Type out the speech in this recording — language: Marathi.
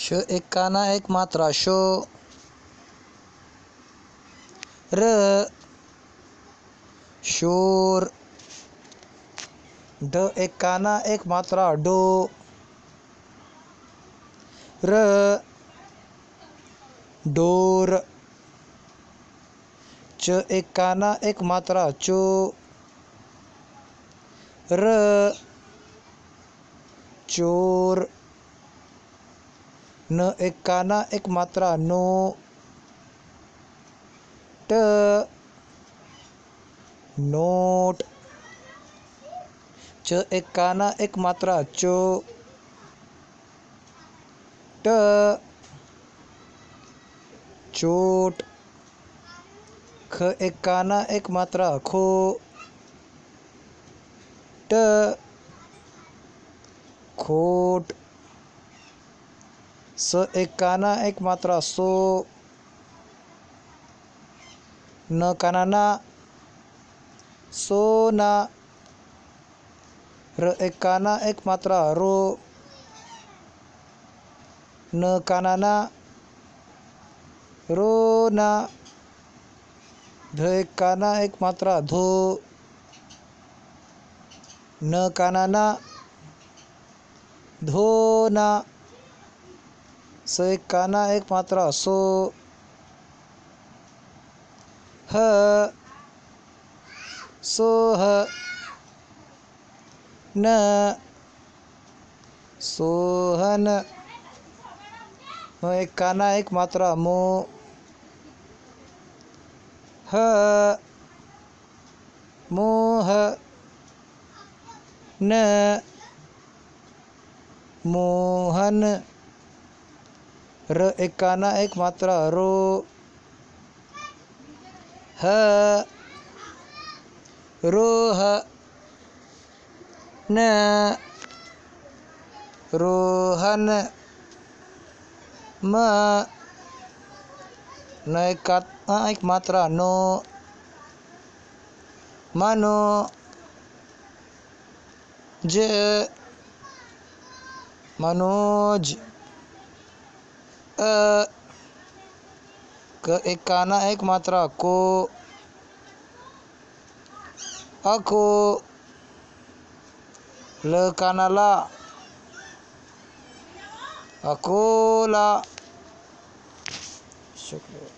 श एक काना एक मात्रा शो। र शोर। ड एक काना एक मात्रा डो। र डोर। च एक काना एक मात्रा चो। र चोर। न एक काना एक मात्रा नो। ट नोट। च एक काना एक मात्रा चो। ट चोट। ख एक काना एक मात्रा खो। ट खोट। स एक काना एक मात्रा सो। न काना ना सोना। र एक काना एक मात्रा रो। न काना ना रोना। ध एक काना एक मात्रा धो। न काना ना धोना। स एक काना एक मात्रा सो। ह सोह। न सोहन। म एक काना एक मात्रा मो। ह मोह। न मोहन। र एक काना एक मात्रा रो। ह रोह। न रोहन। म न एक काना एक मात्रा नो। मनो। ज मनोज। क एक काना एक मात्रा को। अको। ल काना ला अकोला। शुक्रिया।